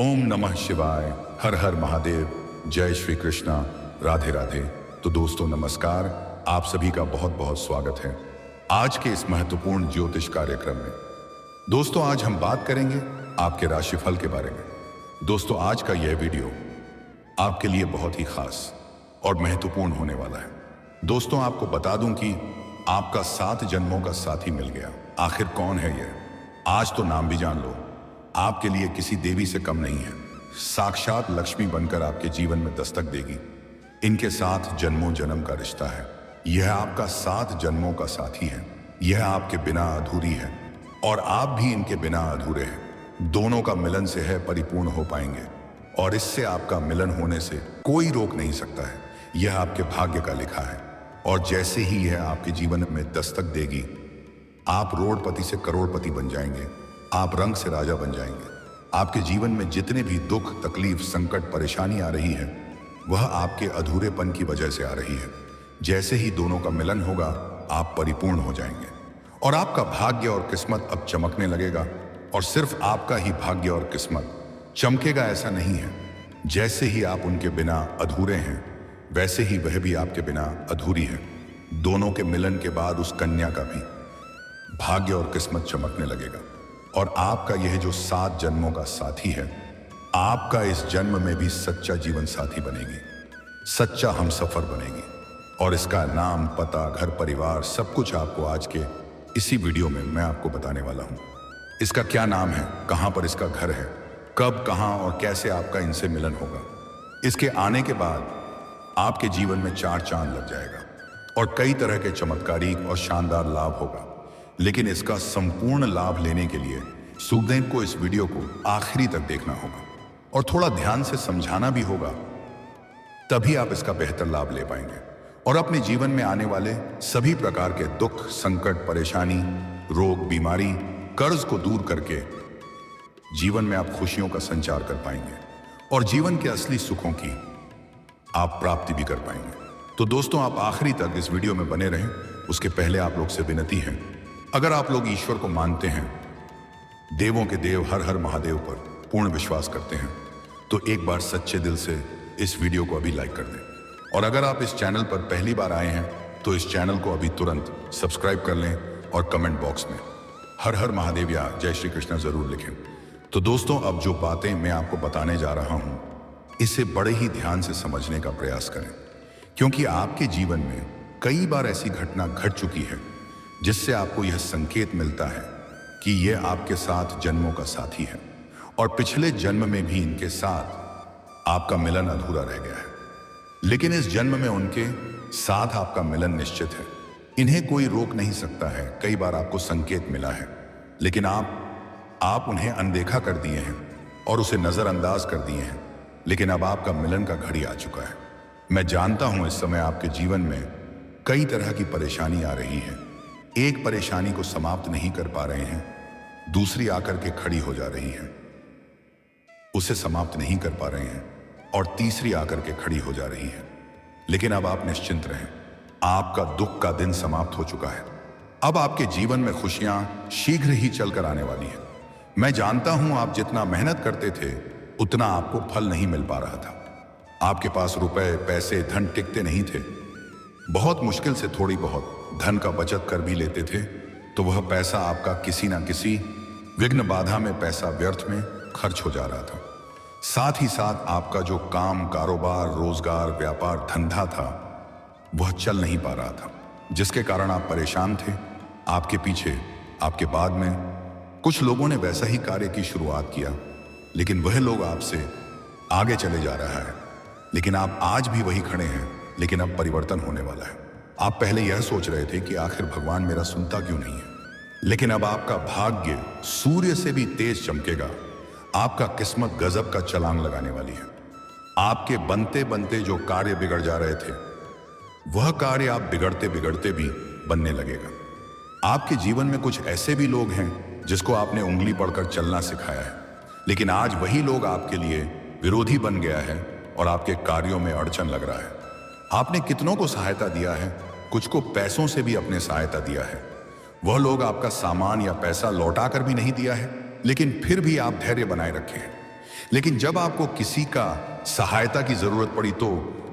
ओम नमः शिवाय। हर हर महादेव। जय श्री कृष्णा। राधे राधे। तो दोस्तों नमस्कार, आप सभी का बहुत बहुत स्वागत है आज के इस महत्वपूर्ण ज्योतिष कार्यक्रम में। दोस्तों आज हम बात करेंगे आपके राशिफल के बारे में। दोस्तों आज का यह वीडियो आपके लिए बहुत ही खास और महत्वपूर्ण होने वाला है। दोस्तों आपको बता दूं कि आपका 7 जन्मों का साथी मिल गया। आखिर कौन है यह? आज तो नाम भी जान लो। आपके लिए किसी देवी से कम नहीं है। साक्षात लक्ष्मी बनकर आपके जीवन में दस्तक देगी। इनके साथ जन्मों जन्म का रिश्ता है। यह आपका 7 जन्मों का साथी है। यह आपके बिना अधूरी है और आप भी इनके बिना अधूरे हैं। दोनों का मिलन से है परिपूर्ण हो पाएंगे और इससे आपका मिलन होने से कोई रोक नहीं सकता है। यह आपके भाग्य का लिखा है और जैसे ही यह आपके जीवन में दस्तक देगी, आप रोडपति से करोड़पति बन जाएंगे। आप रंग से राजा बन जाएंगे। आपके जीवन में जितने भी दुख, तकलीफ, संकट, परेशानी आ रही है, वह आपके अधूरेपन की वजह से आ रही है। जैसे ही दोनों का मिलन होगा, आप परिपूर्ण हो जाएंगे और आपका भाग्य और किस्मत अब चमकने लगेगा। और सिर्फ आपका ही भाग्य और किस्मत चमकेगा ऐसा नहीं है। जैसे ही आप उनके बिना अधूरे हैं, वैसे ही वह भी आपके बिना अधूरी है। दोनों के मिलन के बाद उस कन्या का भी भाग्य और किस्मत चमकने लगेगा और आपका यह जो 7 जन्मों का साथी है, आपका इस जन्म में भी सच्चा जीवन साथी बनेगी, सच्चा हमसफर बनेगी। और इसका नाम, पता, घर परिवार सब कुछ आपको आज के इसी वीडियो में मैं आपको बताने वाला हूं। इसका क्या नाम है, कहां पर इसका घर है, कब, कहां और कैसे आपका इनसे मिलन होगा। इसके आने के बाद आपके जीवन में 4 चांद लग जाएगा और कई तरह के चमत्कारिक और शानदार लाभ होगा। लेकिन इसका संपूर्ण लाभ लेने के लिए सुखदेव को इस वीडियो को आखिरी तक देखना होगा और थोड़ा ध्यान से समझाना भी होगा, तभी आप इसका बेहतर लाभ ले पाएंगे और अपने जीवन में आने वाले सभी प्रकार के दुख, संकट, परेशानी, रोग, बीमारी, कर्ज को दूर करके जीवन में आप खुशियों का संचार कर पाएंगे और जीवन के असली सुखों की आप प्राप्ति भी कर पाएंगे। तो दोस्तों आप आखिरी तक इस वीडियो में बने रहें। उसके पहले आप लोग से विनती है, अगर आप लोग ईश्वर को मानते हैं, देवों के देव हर हर महादेव पर पूर्ण विश्वास करते हैं, तो एक बार सच्चे दिल से इस वीडियो को अभी लाइक कर दें। और अगर आप इस चैनल पर पहली बार आए हैं तो इस चैनल को अभी तुरंत सब्सक्राइब कर लें और कमेंट बॉक्स में हर हर महादेव या जय श्री कृष्णा जरूर लिखें। तो दोस्तों अब जो बातें मैं आपको बताने जा रहा हूं, इसे बड़े ही ध्यान से समझने का प्रयास करें, क्योंकि आपके जीवन में कई बार ऐसी घटना घट चुकी है जिससे आपको यह संकेत मिलता है कि यह आपके 7 जन्मों का साथी है और पिछले जन्म में भी इनके साथ आपका मिलन अधूरा रह गया है। लेकिन इस जन्म में उनके साथ आपका मिलन निश्चित है। इन्हें कोई रोक नहीं सकता है। कई बार आपको संकेत मिला है, लेकिन आप उन्हें अनदेखा कर दिए हैं और उसे नजरअंदाज कर दिए हैं। लेकिन अब आपका मिलन का घड़ी आ चुका है। मैं जानता हूं इस समय आपके जीवन में कई तरह की परेशानी आ रही है। एक परेशानी को समाप्त नहीं कर पा रहे हैं, दूसरी आकर के खड़ी हो जा रही है, उसे समाप्त नहीं कर पा रहे हैं और तीसरी आकर के खड़ी हो जा रही है। लेकिन अब आप निश्चिंत रहें, आपका दुख का दिन समाप्त हो चुका है। अब आपके जीवन में खुशियां शीघ्र ही चलकर आने वाली है। मैं जानता हूं आप जितना मेहनत करते थे उतना आपको फल नहीं मिल पा रहा था। आपके पास रुपए, पैसे, धन टिकते नहीं थे। बहुत मुश्किल से थोड़ी बहुत धन का बचत कर भी लेते थे तो वह पैसा आपका किसी ना किसी विघ्न बाधा में, पैसा व्यर्थ में खर्च हो जा रहा था। साथ ही साथ आपका जो काम, कारोबार, रोजगार, व्यापार, धंधा था, वह चल नहीं पा रहा था, जिसके कारण आप परेशान थे। आपके पीछे, आपके बाद में कुछ लोगों ने वैसा ही कार्य की शुरुआत किया, लेकिन वह लोग आपसे आगे चले जा रहा है। लेकिन आप आज भी वही खड़े हैं। लेकिन अब परिवर्तन होने वाला है। आप पहले यह सोच रहे थे कि आखिर भगवान मेरा सुनता क्यों नहीं है, लेकिन अब आपका भाग्य सूर्य से भी तेज चमकेगा। आपका किस्मत गजब का छलांग लगाने वाली है। आपके बनते बनते जो कार्य बिगड़ जा रहे थे, वह कार्य आप बिगड़ते बिगड़ते भी बनने लगेगा। आपके जीवन में कुछ ऐसे भी लोग हैं जिसको आपने उंगली पड़कर चलना सिखाया है, लेकिन आज वही लोग आपके लिए विरोधी बन गया है और आपके कार्यों में अड़चन लग रहा है। आपने कितनों को सहायता दिया है, कुछ को पैसों से भी अपने सहायता दिया है। वह लोग आपका सामान या पैसा लौटा कर भी नहीं दिया है, लेकिन फिर भी आप धैर्य बनाए रखे हैं। लेकिन जब आपको किसी का सहायता की जरूरत पड़ी तो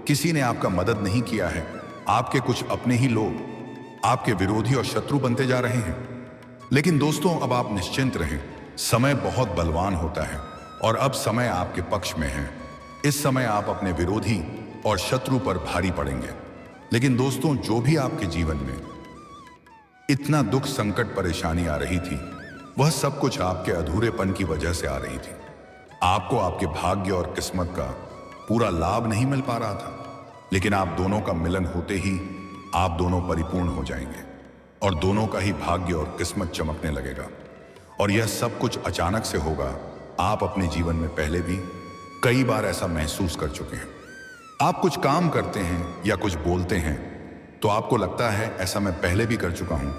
किसी ने आपका मदद नहीं किया है। आपके कुछ अपने ही लोग आपके विरोधी और शत्रु बनते जा रहे हैं। लेकिन दोस्तों, अब आप निश्चिंत रहें, समय बहुत बलवान होता है और अब समय आपके पक्ष में है। इस समय आप अपने विरोधी और शत्रु पर भारी पड़ेंगे। लेकिन दोस्तों, जो भी आपके जीवन में इतना दुख, संकट, परेशानी आ रही थी, वह सब कुछ आपके अधूरेपन की वजह से आ रही थी। आपको आपके भाग्य और किस्मत का पूरा लाभ नहीं मिल पा रहा था। लेकिन आप दोनों का मिलन होते ही आप दोनों परिपूर्ण हो जाएंगे और दोनों का ही भाग्य और किस्मत चमकने लगेगा। और यह सब कुछ अचानक से होगा। आप अपने जीवन में पहले भी कई बार ऐसा महसूस कर चुके हैं। आप कुछ काम करते हैं या कुछ बोलते हैं तो आपको लगता है ऐसा मैं पहले भी कर चुका हूं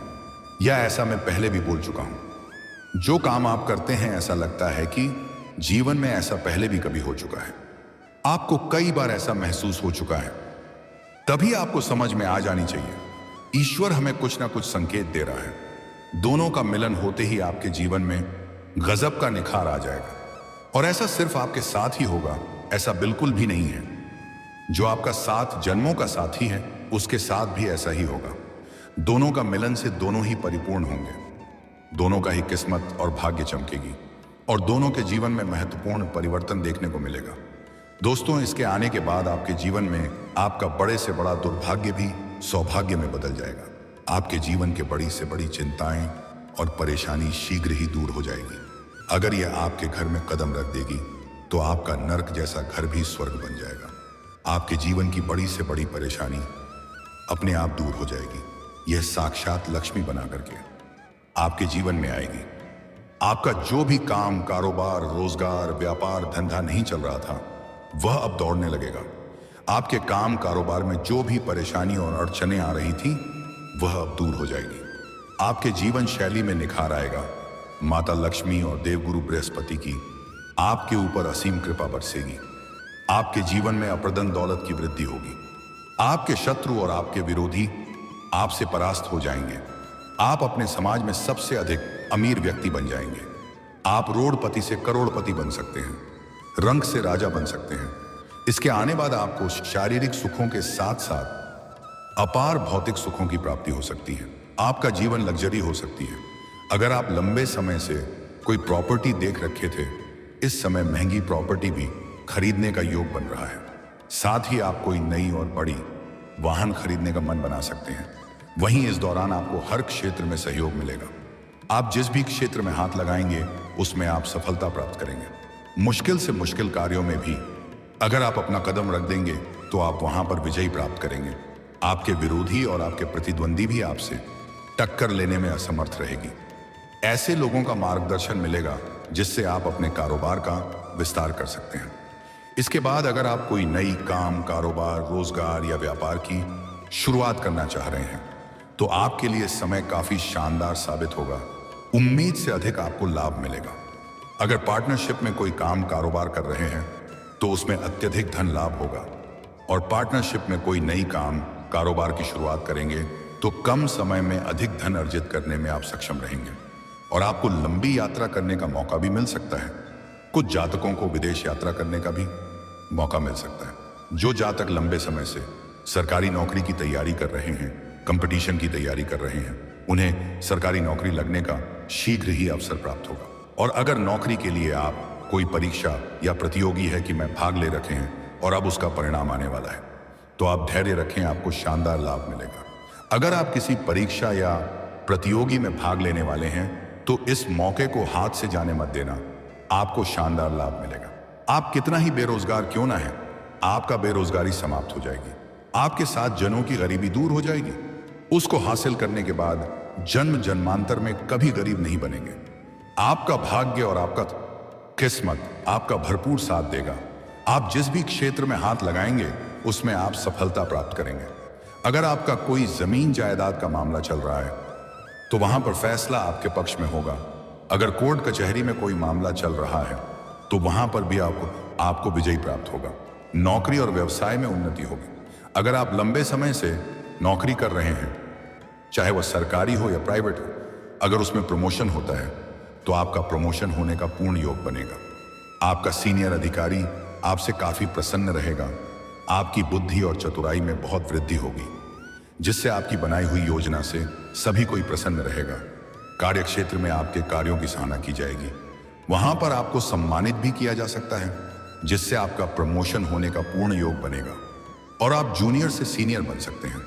या ऐसा मैं पहले भी बोल चुका हूं। जो काम आप करते हैं ऐसा लगता है कि जीवन में ऐसा पहले भी कभी हो चुका है। आपको कई बार ऐसा महसूस हो चुका है। तभी आपको समझ में आ जानी चाहिए, ईश्वर हमें कुछ ना कुछ संकेत दे रहा है। दोनों का मिलन होते ही आपके जीवन में गजब का निखार आ जाएगा। और ऐसा सिर्फ आपके साथ ही होगा, ऐसा बिल्कुल भी नहीं है। जो आपका 7 जन्मों का साथी है उसके साथ भी ऐसा ही होगा। दोनों का मिलन से दोनों ही परिपूर्ण होंगे, दोनों का ही किस्मत और भाग्य चमकेगी और दोनों के जीवन में महत्वपूर्ण परिवर्तन देखने को मिलेगा। दोस्तों, इसके आने के बाद आपके जीवन में आपका बड़े से बड़ा दुर्भाग्य भी सौभाग्य में बदल जाएगा। आपके जीवन के बड़ी से बड़ी चिंताएं और परेशानी शीघ्र ही दूर हो जाएगी। अगर यह आपके घर में कदम रख देगी तो आपका नर्क जैसा घर भी स्वर्ग बन जाएगा। आपके जीवन की बड़ी से बड़ी परेशानी अपने आप दूर हो जाएगी। यह साक्षात लक्ष्मी बना करके आपके जीवन में आएगी। आपका जो भी काम, कारोबार, रोजगार, व्यापार, धंधा नहीं चल रहा था, वह अब दौड़ने लगेगा। आपके काम, कारोबार में जो भी परेशानी और अड़चनें आ रही थी, वह अब दूर हो जाएगी। आपके जीवन शैली में निखार आएगा। माता लक्ष्मी और देवगुरु बृहस्पति की आपके ऊपर असीम कृपा बरसेगी। आपके जीवन में अप्रदन दौलत की वृद्धि होगी। आपके शत्रु और आपके विरोधी आपसे परास्त हो जाएंगे। आप अपने समाज में सबसे अधिक अमीर व्यक्ति बन जाएंगे। आप रोडपति से करोड़पति बन सकते हैं, रंक से राजा बन सकते हैं। इसके आने बाद आपको शारीरिक सुखों के साथ साथ अपार भौतिक सुखों की प्राप्ति हो सकती है। आपका जीवन लग्जरी हो सकती है। अगर आप लंबे समय से कोई प्रॉपर्टी देख रखे थे, इस समय महंगी प्रॉपर्टी भी खरीदने का योग बन रहा है। साथ ही आप कोई नई और बड़ी वाहन खरीदने का मन बना सकते हैं। वहीं इस दौरान आपको हर क्षेत्र में सहयोग मिलेगा। आप जिस भी क्षेत्र में हाथ लगाएंगे उसमें आप सफलता प्राप्त करेंगे। मुश्किल से मुश्किल कार्यों में भी अगर आप अपना कदम रख देंगे तो आप वहां पर विजय प्राप्त करेंगे। आपके विरोधी और आपके प्रतिद्वंदी भी आपसे टक्कर लेने में असमर्थ रहेगी। ऐसे लोगों का मार्गदर्शन मिलेगा जिससे आप अपने कारोबार का विस्तार कर सकते हैं। इसके बाद अगर आप कोई नई काम, कारोबार, रोजगार या व्यापार की शुरुआत करना चाह रहे हैं तो आपके लिए समय काफी शानदार साबित होगा। उम्मीद से अधिक आपको लाभ मिलेगा। अगर पार्टनरशिप में कोई काम, कारोबार कर रहे हैं तो उसमें अत्यधिक धन लाभ होगा। और पार्टनरशिप में कोई नई काम, कारोबार की शुरुआत करेंगे तो कम समय में अधिक धन अर्जित करने में आप सक्षम रहेंगे और आपको लंबी यात्रा करने का मौका भी मिल सकता है। कुछ जातकों को विदेश यात्रा करने का भी मौका मिल सकता है। जो जातक लंबे समय से सरकारी नौकरी की तैयारी कर रहे हैं, कंपटीशन की तैयारी कर रहे हैं, उन्हें सरकारी नौकरी लगने का शीघ्र ही अवसर प्राप्त होगा। और अगर नौकरी के लिए आप कोई परीक्षा या प्रतियोगी है कि मैं भाग ले रखे हैं और अब उसका परिणाम आने वाला है, तो आप धैर्य रखें, आपको शानदार लाभ मिलेगा। अगर आप किसी परीक्षा या प्रतियोगी में भाग लेने वाले हैं तो इस मौके को हाथ से जाने मत देना, आपको शानदार लाभ मिलेगा। आप कितना ही बेरोजगार क्यों ना है, आपका बेरोजगारी समाप्त हो जाएगी। आपके साथ जनों की गरीबी दूर हो जाएगी। उसको हासिल करने के बाद जन्म जन्मांतर में कभी गरीब नहीं बनेंगे। आपका भाग्य और आपका किस्मत आपका भरपूर साथ देगा। आप जिस भी क्षेत्र में हाथ लगाएंगे उसमें आप सफलता प्राप्त करेंगे। अगर आपका कोई जमीन जायदाद का मामला चल रहा है तो वहां पर फैसला आपके पक्ष में होगा। अगर कोर्ट कचहरी में कोई मामला चल रहा है तो वहां पर भी आपको विजय प्राप्त होगा। नौकरी और व्यवसाय में उन्नति होगी। अगर आप लंबे समय से नौकरी कर रहे हैं, चाहे वह सरकारी हो या प्राइवेट हो, अगर उसमें प्रमोशन होता है तो आपका प्रमोशन होने का पूर्ण योग बनेगा। आपका सीनियर अधिकारी आपसे काफी प्रसन्न रहेगा। आपकी बुद्धि और चतुराई में बहुत वृद्धि होगी, जिससे आपकी बनाई हुई योजना से सभी कोई प्रसन्न रहेगा। कार्यक्षेत्र में आपके कार्यों की सराहना की जाएगी। वहां पर आपको सम्मानित भी किया जा सकता है, जिससे आपका प्रमोशन होने का पूर्ण योग बनेगा और आप जूनियर से सीनियर बन सकते हैं।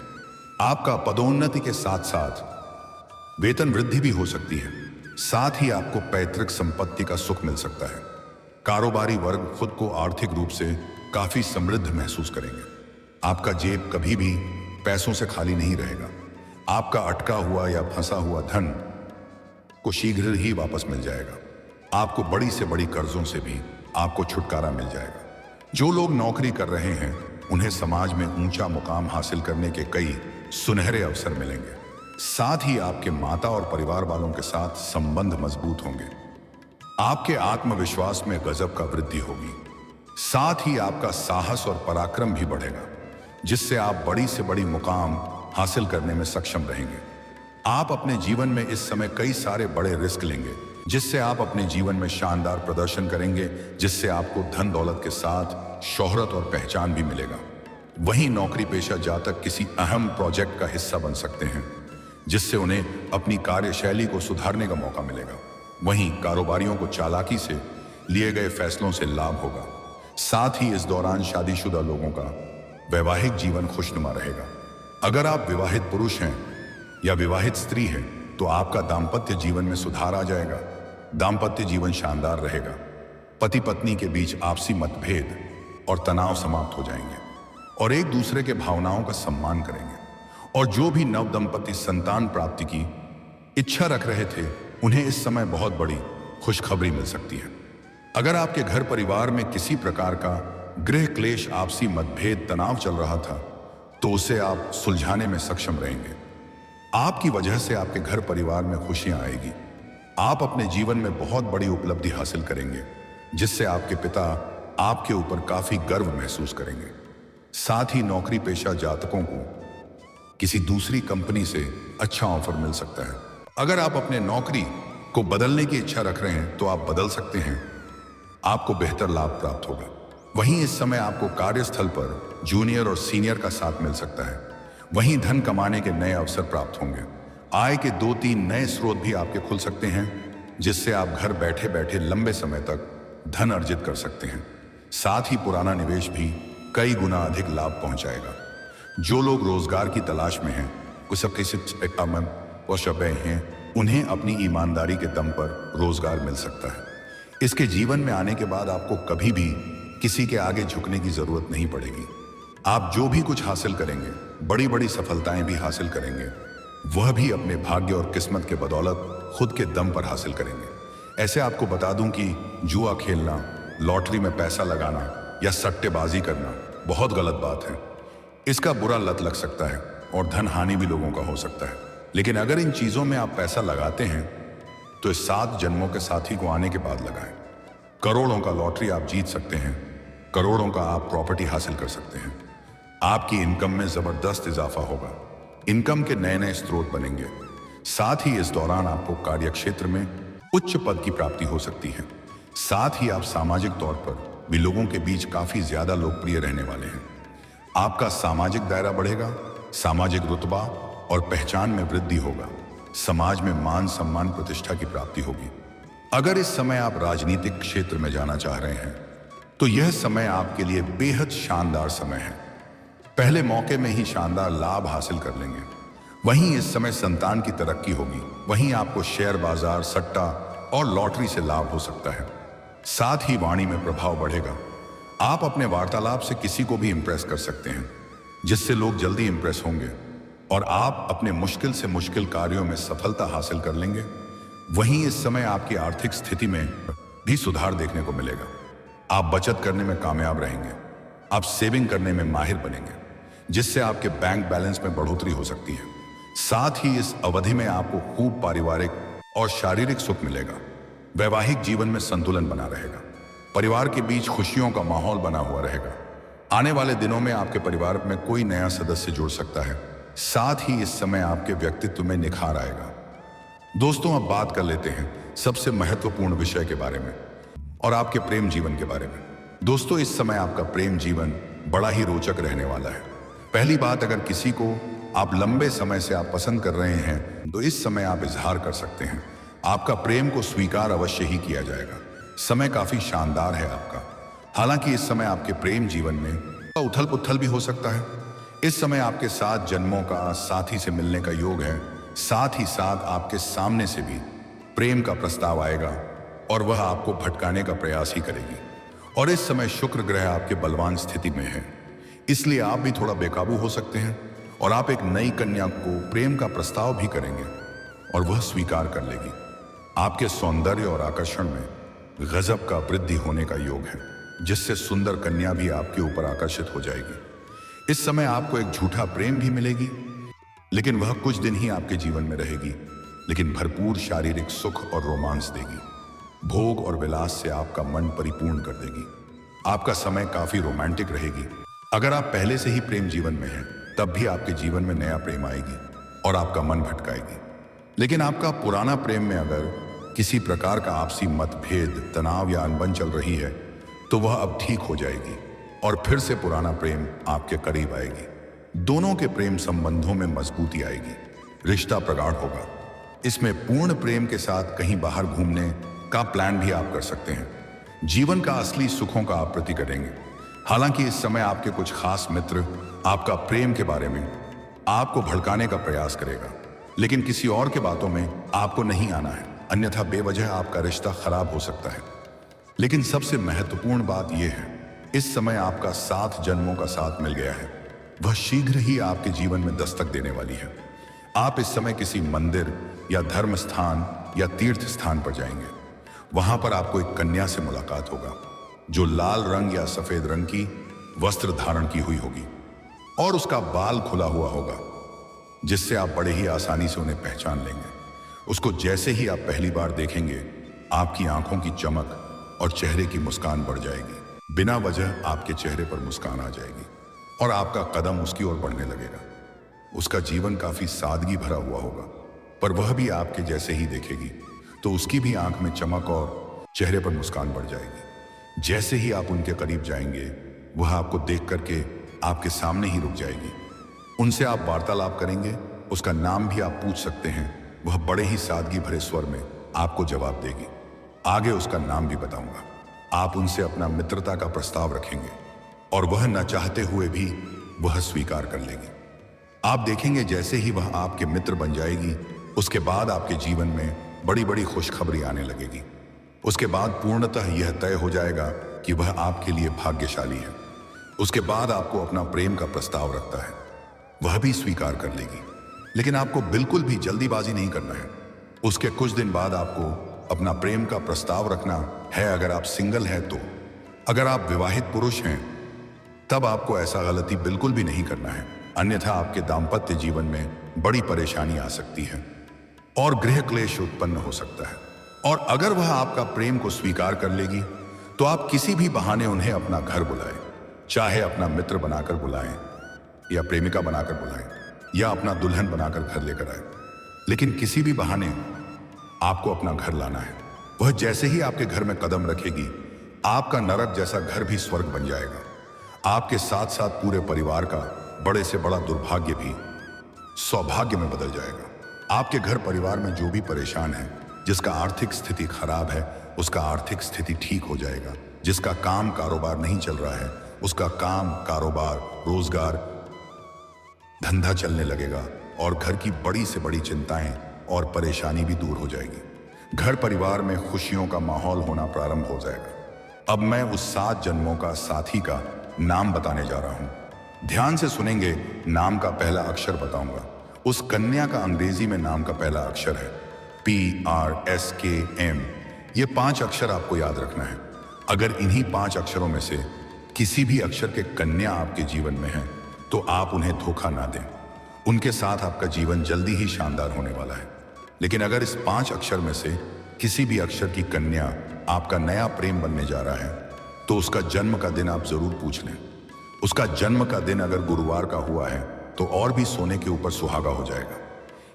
आपका पदोन्नति के साथ साथ वेतन वृद्धि भी हो सकती है। साथ ही आपको पैतृक संपत्ति का सुख मिल सकता है। कारोबारी वर्ग खुद को आर्थिक रूप से काफी समृद्ध महसूस करेंगे। आपका जेब कभी भी पैसों से खाली नहीं रहेगा। आपका अटका हुआ या फंसा हुआ धन को शीघ्र ही वापस मिल जाएगा। आपको बड़ी से बड़ी कर्जों से भी आपको छुटकारा मिल जाएगा। जो लोग नौकरी कर रहे हैं उन्हें समाज में ऊंचा मुकाम हासिल करने के कई सुनहरे अवसर मिलेंगे। साथ ही आपके माता और परिवार वालों के साथ संबंध मजबूत होंगे। आपके आत्मविश्वास में गजब का वृद्धि होगी। साथ ही आपका साहस और पराक्रम भी बढ़ेगा, जिससे आप बड़ी से बड़ी मुकाम हासिल करने में सक्षम रहेंगे। आप अपने जीवन में इस समय कई सारे बड़े रिस्क लेंगे, जिससे आप अपने जीवन में शानदार प्रदर्शन करेंगे, जिससे आपको धन दौलत के साथ शोहरत और पहचान भी मिलेगा। वहीं नौकरी पेशा जातक किसी अहम प्रोजेक्ट का हिस्सा बन सकते हैं, जिससे उन्हें अपनी कार्यशैली को सुधारने का मौका मिलेगा। वहीं कारोबारियों को चालाकी से लिए गए फैसलों से लाभ होगा। साथ ही इस दौरान शादीशुदा लोगों का वैवाहिक जीवन खुशनुमा रहेगा। अगर आप विवाहित पुरुष हैं या विवाहित स्त्री हैं तो आपका दाम्पत्य जीवन में सुधार आ जाएगा। दाम्पत्य जीवन शानदार रहेगा। पति पत्नी के बीच आपसी मतभेद और तनाव समाप्त हो जाएंगे और एक दूसरे के भावनाओं का सम्मान करेंगे। और जो भी नव दंपति संतान प्राप्ति की इच्छा रख रहे थे उन्हें इस समय बहुत बड़ी खुशखबरी मिल सकती है। अगर आपके घर परिवार में किसी प्रकार का गृह क्लेश, आपसी मतभेद, तनाव चल रहा था तो उसे आप सुलझाने में सक्षम रहेंगे। आपकी वजह से आपके घर परिवार में खुशियां आएगी। आप अपने जीवन में बहुत बड़ी उपलब्धि हासिल करेंगे, जिससे आपके पिता आपके ऊपर काफी गर्व महसूस करेंगे। साथ ही नौकरी पेशा जातकों को किसी दूसरी कंपनी से अच्छा ऑफर मिल सकता है। अगर आप अपने नौकरी को बदलने की इच्छा रख रहे हैं तो आप बदल सकते हैं। आपको बेहतर लाभ प्राप्त होगा। वहीं इस समय आपको कार्यस्थल पर जूनियर और सीनियर का साथ मिल सकता है। वहीं धन कमाने के नए अवसर प्राप्त होंगे। आय के 2-3 नए स्रोत भी आपके खुल सकते हैं, जिससे आप घर बैठे बैठे लंबे समय तक धन अर्जित कर सकते हैं। साथ ही पुराना निवेश भी कई गुना अधिक लाभ पहुंचाएगा। जो लोग रोजगार की तलाश में हैं, हैं, उन्हें अपनी ईमानदारी के दम पर रोजगार मिल सकता है। इसके जीवन में आने के बाद आपको कभी भी किसी के आगे झुकने की जरूरत नहीं पड़ेगी। आप जो भी कुछ हासिल करेंगे, बड़ी बड़ी सफलताएं भी हासिल करेंगे, वह भी अपने भाग्य और किस्मत के बदौलत खुद के दम पर हासिल करेंगे। ऐसे आपको बता दूं कि जुआ खेलना, लॉटरी में पैसा लगाना या सट्टेबाजी करना बहुत गलत बात है। इसका बुरा लत लग सकता है और धन हानि भी लोगों का हो सकता है। लेकिन अगर इन चीजों में आप पैसा लगाते हैं तो इस 7 जन्मों के साथी को आने के बाद लगाएं। करोड़ों का लॉटरी आप जीत सकते हैं। करोड़ों का आप प्रॉपर्टी हासिल कर सकते हैं। आपकी इनकम में जबरदस्त इजाफा होगा। इनकम के नए नए स्रोत बनेंगे। साथ ही इस दौरान आपको कार्यक्षेत्र में उच्च पद की प्राप्ति हो सकती है। साथ ही आप सामाजिक तौर पर भी लोगों के बीच काफी ज्यादा लोकप्रिय रहने वाले हैं। आपका सामाजिक दायरा बढ़ेगा। सामाजिक रुतबा और पहचान में वृद्धि होगा। समाज में मान सम्मान प्रतिष्ठा की प्राप्ति होगी। अगर इस समय आप राजनीतिक क्षेत्र में जाना चाह रहे हैं तो यह समय आपके लिए बेहद शानदार समय है। पहले मौके में ही शानदार लाभ हासिल कर लेंगे। वहीं इस समय संतान की तरक्की होगी। वहीं आपको शेयर बाजार, सट्टा और लॉटरी से लाभ हो सकता है। साथ ही वाणी में प्रभाव बढ़ेगा। आप अपने वार्तालाप से किसी को भी इंप्रेस कर सकते हैं, जिससे लोग जल्दी इंप्रेस होंगे और आप अपने मुश्किल से मुश्किल कार्यों में सफलता हासिल कर लेंगे। वहीं इस समय आपकी आर्थिक स्थिति में भी सुधार देखने को मिलेगा। आप बचत करने में कामयाब रहेंगे। आप सेविंग करने में माहिर बनेंगे, जिससे आपके बैंक बैलेंस में बढ़ोतरी हो सकती है। साथ ही इस अवधि में आपको खूब पारिवारिक और शारीरिक सुख मिलेगा। वैवाहिक जीवन में संतुलन बना रहेगा। परिवार के बीच खुशियों का माहौल बना हुआ रहेगा। आने वाले दिनों में आपके परिवार में कोई नया सदस्य जुड़ सकता है। साथ ही इस समय आपके व्यक्तित्व में निखार आएगा। दोस्तों, अब बात कर लेते हैं सबसे महत्वपूर्ण विषय के बारे में, और आपके प्रेम जीवन के बारे में। दोस्तों, इस समय आपका प्रेम जीवन बड़ा ही रोचक रहने वाला है। पहली बात, अगर किसी को आप लंबे समय से आप पसंद कर रहे हैं तो इस समय आप इजहार कर सकते हैं। आपका प्रेम को स्वीकार अवश्य ही किया जाएगा। समय काफी शानदार है आपका। हालांकि इस समय आपके प्रेम जीवन में उथल पुथल भी हो सकता है। इस समय आपके 7 जन्मों का साथी से मिलने का योग है। साथ ही साथ आपके सामने से भी प्रेम का प्रस्ताव आएगा और वह आपको भटकाने का प्रयास ही करेगी। और इस समय शुक्र ग्रह आपके बलवान स्थिति में है, इसलिए आप भी थोड़ा बेकाबू हो सकते हैं और आप एक नई कन्या को प्रेम का प्रस्ताव भी करेंगे और वह स्वीकार कर लेगी। आपके सौंदर्य और आकर्षण में गजब का वृद्धि होने का योग है, जिससे सुंदर कन्या भी आपके ऊपर आकर्षित हो जाएगी। इस समय आपको एक झूठा प्रेम भी मिलेगी, लेकिन वह कुछ दिन ही आपके जीवन में रहेगी, लेकिन भरपूर शारीरिक सुख और रोमांस देगी। भोग और विलास से आपका मन परिपूर्ण कर देगी। आपका समय काफी रोमांटिक रहेगी। अगर आप पहले से ही प्रेम जीवन में हैं, तब भी आपके जीवन में नया प्रेम आएगी और आपका मन भटकाएगी। लेकिन आपका पुराना प्रेम में अगर किसी प्रकार का आपसी मतभेद, तनाव या अनबन चल रही है, तो वह अब ठीक हो जाएगी और फिर से पुराना प्रेम आपके करीब आएगी। दोनों के प्रेम संबंधों में मजबूती आएगी, रिश्ता प्रगाढ़ होगा। इसमें पूर्ण प्रेम के साथ कहीं बाहर घूमने का प्लान भी आप कर सकते हैं। जीवन का असली सुखों का आप प्रति करेंगे। हालांकि इस समय आपके कुछ खास मित्र आपका प्रेम के बारे में आपको भड़काने का प्रयास करेगा, लेकिन किसी और के बातों में आपको नहीं आना है, अन्यथा बेवजह आपका रिश्ता खराब हो सकता है। लेकिन सबसे महत्वपूर्ण बात यह है, इस समय आपका 7 जन्मों का साथ मिल गया है। वह शीघ्र ही आपके जीवन में दस्तक देने वाली है। आप इस समय किसी मंदिर या धर्म स्थान या तीर्थ स्थान पर जाएंगे। वहां पर आपको एक कन्या से मुलाकात होगा जो लाल रंग या सफेद रंग की वस्त्र धारण की हुई होगी और उसका बाल खुला हुआ होगा, जिससे आप बड़े ही आसानी से उन्हें पहचान लेंगे। उसको जैसे ही आप पहली बार देखेंगे, आपकी आंखों की चमक और चेहरे की मुस्कान बढ़ जाएगी। बिना वजह आपके चेहरे पर मुस्कान आ जाएगी और आपका कदम उसकी ओर बढ़ने लगेगा। उसका जीवन काफी सादगी भरा हुआ होगा, पर वह भी आपके जैसे ही देखेगी तो उसकी भी आंख में चमक और चेहरे पर मुस्कान बढ़ जाएगी। जैसे ही आप उनके करीब जाएंगे, वह आपको देख करके आपके सामने ही रुक जाएगी। उनसे आप वार्तालाप करेंगे, उसका नाम भी आप पूछ सकते हैं। वह बड़े ही सादगी भरे स्वर में आपको जवाब देगी। आगे उसका नाम भी बताऊंगा। आप उनसे अपना मित्रता का प्रस्ताव रखेंगे और वह न चाहते हुए भी वह स्वीकार कर लेगी। आप देखेंगे जैसे ही वह आपके मित्र बन जाएगी, उसके बाद आपके जीवन में बड़ी बड़ी खुशखबरी आने लगेगी। उसके बाद पूर्णतः यह तय हो जाएगा कि वह आपके लिए भाग्यशाली है। उसके बाद आपको अपना प्रेम का प्रस्ताव रखता है, वह भी स्वीकार कर लेगी। लेकिन आपको बिल्कुल भी जल्दीबाजी नहीं करना है। उसके कुछ दिन बाद आपको अपना प्रेम का प्रस्ताव रखना है, अगर आप सिंगल हैं तो। अगर आप विवाहित पुरुष हैं, तब आपको ऐसा गलती बिल्कुल भी नहीं करना है, अन्यथा आपके दाम्पत्य जीवन में बड़ी परेशानी आ सकती है और गृह क्लेश उत्पन्न हो सकता है। और अगर वह आपका प्रेम को स्वीकार कर लेगी, तो आप किसी भी बहाने उन्हें अपना घर बुलाएं, चाहे अपना मित्र बनाकर बुलाएं या प्रेमिका बनाकर बुलाएं या अपना दुल्हन बनाकर घर लेकर आए, लेकिन किसी भी बहाने आपको अपना घर लाना है। वह जैसे ही आपके घर में कदम रखेगी, आपका नरक जैसा घर भी स्वर्ग बन जाएगा। आपके साथ साथ पूरे परिवार का बड़े से बड़ा दुर्भाग्य भी सौभाग्य में बदल जाएगा। आपके घर परिवार में जो भी परेशान है, जिसका आर्थिक स्थिति खराब है, उसका आर्थिक स्थिति ठीक हो जाएगा। जिसका काम कारोबार नहीं चल रहा है, उसका काम कारोबार रोजगार धंधा चलने लगेगा और घर की बड़ी से बड़ी चिंताएं और परेशानी भी दूर हो जाएगी। घर परिवार में खुशियों का माहौल होना प्रारंभ हो जाएगा। अब मैं उस 7 जन्मों का साथी का नाम बताने जा रहा हूं। ध्यान से सुनेंगे। नाम का पहला अक्षर बताऊंगा। उस कन्या का अंग्रेजी में नाम का पहला अक्षर है PRSKM। ये 5 अक्षर आपको याद रखना है। अगर इन्हीं 5 अक्षरों में से किसी भी अक्षर के कन्या आपके जीवन में है, तो आप उन्हें धोखा ना दें। उनके साथ आपका जीवन जल्दी ही शानदार होने वाला है। लेकिन अगर इस 5 अक्षर में से किसी भी अक्षर की कन्या आपका नया प्रेम बनने जा रहा है, तो उसका जन्म का दिन आप जरूर पूछ लें। उसका जन्म का दिन अगर गुरुवार का हुआ है, तो और भी सोने के ऊपर सुहागा हो जाएगा।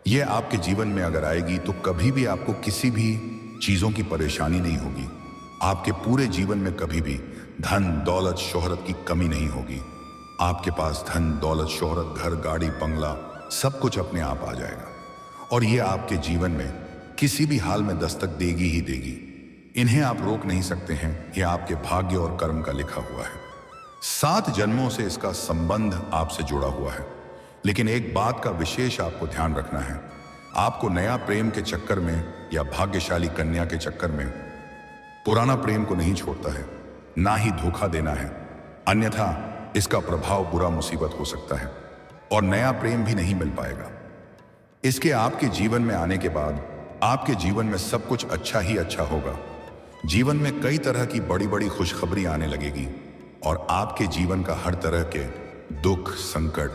यह आपके जीवन में अगर आएगी, तो कभी भी आपको किसी भी चीजों की परेशानी नहीं होगी। आपके पूरे जीवन में कभी भी धन दौलत शोहरत की कमी नहीं होगी। आपके पास धन दौलत शोहरत घर गाड़ी बंगला सब कुछ अपने आप आ जाएगा और ये आपके जीवन में किसी भी हाल में दस्तक देगी ही देगी। इन्हें आप रोक नहीं सकते हैं, ये आपके भाग्य और कर्म का लिखा हुआ है। 7 जन्मों से इसका संबंध आपसे जुड़ा हुआ है। लेकिन एक बात का विशेष आपको ध्यान रखना है, आपको नया प्रेम के चक्कर में या भाग्यशाली कन्या के चक्कर में पुराना प्रेम को नहीं छोड़ता है, ना ही धोखा देना है, अन्यथा इसका प्रभाव बुरा मुसीबत हो सकता है और नया प्रेम भी नहीं मिल पाएगा। इसके आपके जीवन में आने के बाद आपके जीवन में सब कुछ अच्छा ही अच्छा होगा। जीवन में कई तरह की बड़ी बड़ी खुशखबरी आने लगेगी और आपके जीवन का हर तरह के दुख संकट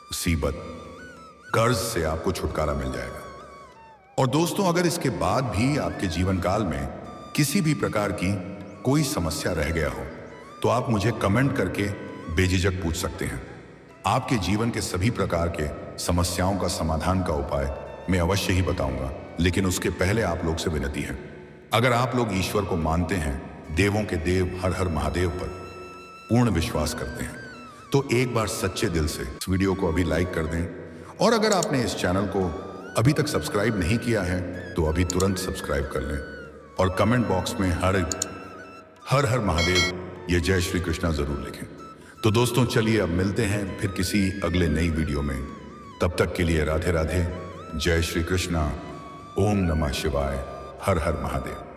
मुसीबत कर्ज से आपको छुटकारा मिल जाएगा। और दोस्तों, अगर इसके बाद भी आपके जीवन काल में किसी भी प्रकार की कोई समस्या रह गया हो तो आप मुझे कमेंट करके बेझिझक पूछ सकते हैं। आपके जीवन के सभी प्रकार के समस्याओं का समाधान का उपाय मैं अवश्य ही बताऊंगा। लेकिन उसके पहले आप लोग से विनती है, अगर आप लोग ईश्वर को मानते हैं, देवों के देव हर हर महादेव पर पूर्ण विश्वास करते हैं, तो एक बार सच्चे दिल से इस वीडियो को अभी लाइक कर दें। और अगर आपने इस चैनल को अभी तक सब्सक्राइब नहीं किया है तो अभी तुरंत सब्सक्राइब कर लें और कमेंट बॉक्स में हर हर महादेव ये जय श्री कृष्णा जरूर लिखें। तो दोस्तों, चलिए अब मिलते हैं फिर किसी अगले नई वीडियो में। तब तक के लिए राधे राधे, जय श्री कृष्णा, ओम नमः शिवाय, हर हर महादेव।